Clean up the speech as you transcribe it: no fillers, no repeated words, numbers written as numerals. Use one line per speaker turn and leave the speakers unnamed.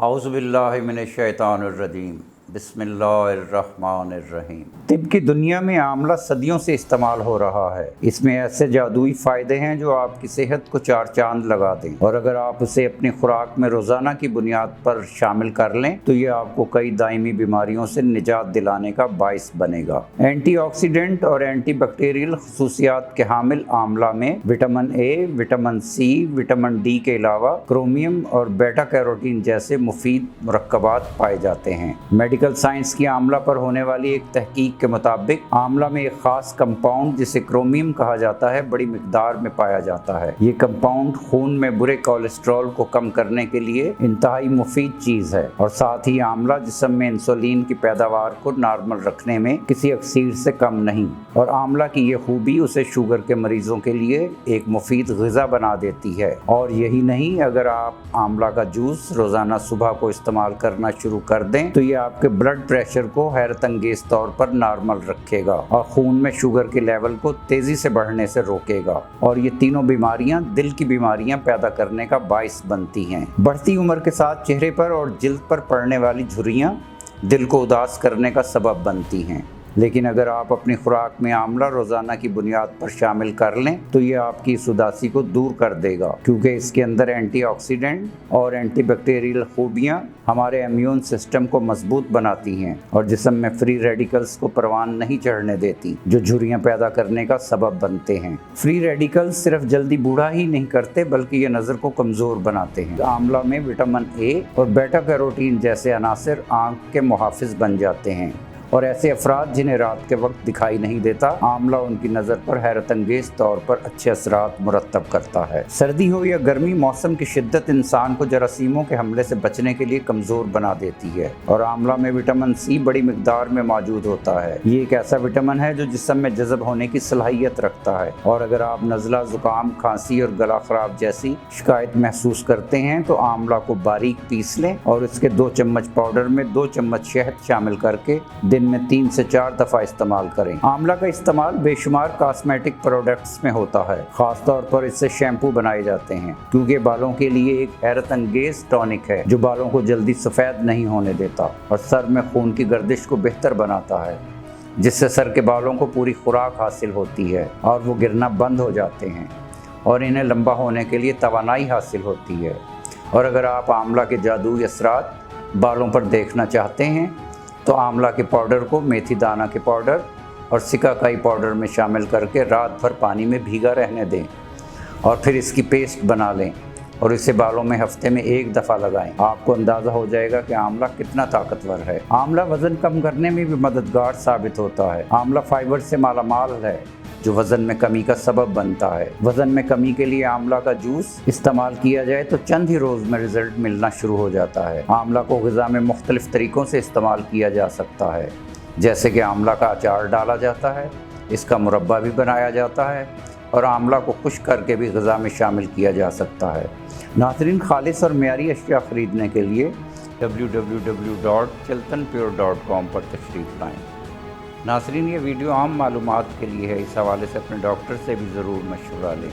औज़ु बिल्लाहि मिनश शैतानिर रजीम बिस्मिल्लाहिर्रहमानिर्रहीम। तिब की दुनिया में आंवला सदियों से इस्तेमाल हो रहा है। इसमें ऐसे जादुई फ़ायदे हैं जो आपकी सेहत को चार चांद लगा दें, और अगर आप उसे अपनी खुराक में रोज़ाना की बुनियाद पर शामिल कर लें तो ये आपको कई दायमी बीमारियों से निजात दिलाने का बाइस बनेगा। एंटीऑक्सीडेंट और एंटीबैक्टीरियल खसूसियात के हामिल आंवला में vitamin A, vitamin C, vitamin D के अलावा क्रोमियम और बेटा कैरोटीन जैसे मुफीद मुरक्कबात पाए जाते हैं। मेडिकल साइंस की आंवला पर होने वाली एक तहकीक के मुताबिक आंवला में एक खास कंपाउंड जिसे क्रोमियम कहा जाता है बड़ी मिकदार में पाया जाता है। ये कंपाउंड खून में बुरे कोलेस्ट्रॉल को कम करने के लिए इंतहाई मुफीद चीज़ है, और साथ ही आंवला जिस्म में इंसुलिन की पैदावार को नॉर्मल रखने में किसी अक्सीर से कम नहीं। और आंवला की ये खूबी उसे शुगर के मरीजों के लिए एक मुफीद ग़िज़ा बना देती है। और यही नहीं, अगर आप आंवला का जूस रोज़ाना सुबह को इस्तेमाल करना शुरू कर दें तो ये आपके ब्लड प्रेशर को हैरत अंगेज तौर पर नॉर्मल रखेगा और खून में शुगर के लेवल को तेजी से बढ़ने से रोकेगा। और ये तीनों बीमारियां दिल की बीमारियां पैदा करने का बाइस बनती हैं। बढ़ती उम्र के साथ चेहरे पर और जिल्द पर पड़ने वाली झुर्रियां दिल को उदास करने का सबब बनती हैं, लेकिन अगर आप अपनी खुराक में आंवला रोज़ाना की बुनियाद पर शामिल कर लें तो ये आपकी इस उदासी को दूर कर देगा, क्योंकि इसके अंदर एंटीऑक्सीडेंट और एंटीबैक्टीरियल खूबियाँ हमारे इम्यून सिस्टम को मजबूत बनाती हैं और जिस्म में फ्री रेडिकल्स को परवान नहीं चढ़ने देती, जो झुर्रियाँ पैदा करने का सबब बनते हैं। फ्री रेडिकल्स सिर्फ जल्दी बूढ़ा ही नहीं करते बल्कि ये नज़र को कमज़ोर बनाते हैं। आंवला में विटामिन ए और बेटा कैरोटीन जैसे अनासर आँख के मुहाफिज बन जाते हैं, और ऐसे अफराद जिन्हें रात के वक्त दिखाई नहीं देता, आंवला उनकी नज़र पर हैरत अंगेज तौर पर अच्छे असरात मुरतब करता है। सर्दी हो या गर्मी, मौसम की शिद्दत इंसान को जरासीमों के हमले से बचने के लिए कमज़ोर बना देती है, और आंवला में विटामिन सी बड़ी मिकदार में मौजूद होता है। ये एक ऐसा विटामिन है जो जिस्म में जज़ब होने की सलाहियत रखता है, और अगर आप नज़ला, ज़ुकाम, खांसी और गला ख़राब जैसी शिकायत महसूस करते हैं तो आंवला को बारीक पीस लें और इसके 2 चम्मच पाउडर में 2 चम्मच शहद शामिल करके में 3 से 4 दफ़ा इस्तेमाल करें। आंवला का इस्तेमाल बेशुमार कॉस्मेटिक प्रोडक्ट्स में होता है, खास तौर पर इससे शैम्पू बनाए जाते हैं, क्योंकि बालों के लिए एक हैरत अंगेज टॉनिक है जो बालों को जल्दी सफ़ेद नहीं होने देता और सर में खून की गर्दिश को बेहतर बनाता है, जिससे सर के बालों को पूरी खुराक हासिल होती है और वो गिरना बंद हो जाते हैं और इन्हें लंबा होने के लिए तवानाई हासिल होती है। और अगर आप आंवला के जादुई असरात बालों पर देखना चाहते हैं तो आंवला के पाउडर को मेथी दाना के पाउडर और सिकाकाई पाउडर में शामिल करके रात भर पानी में भीगा रहने दें और फिर इसकी पेस्ट बना लें और इसे बालों में हफ्ते में 1 दफ़ा लगाएं। आपको अंदाज़ा हो जाएगा कि आंवला कितना ताकतवर है। आंवला वज़न कम करने में भी मददगार साबित होता है। आंवला फाइबर से मालामाल है जो वज़न में कमी का सबब बनता है। वज़न में कमी के लिए आंवला का जूस इस्तेमाल किया जाए तो चंद ही रोज़ में रिज़ल्ट मिलना शुरू हो जाता है। आंवला को ग़िज़ा में मुख्तलिफ़ तरीक़ों से इस्तेमाल किया जा सकता है, जैसे कि आंवला का अचार डाला जाता है, इसका मुरब्बा भी बनाया जाता है और आंवला को खुश्क करके भी ग़िज़ा में शामिल किया जा सकता है। नाज़रीन, खालिस और मेयारी अशिया ख़रीदने के लिए www.chiltanpure.com पर तशरीफ़ लाएँ। नाज़रीन, ये वीडियो आम मालूमात के लिए है, इस हवाले से अपने डॉक्टर से भी ज़रूर मशवरा लें।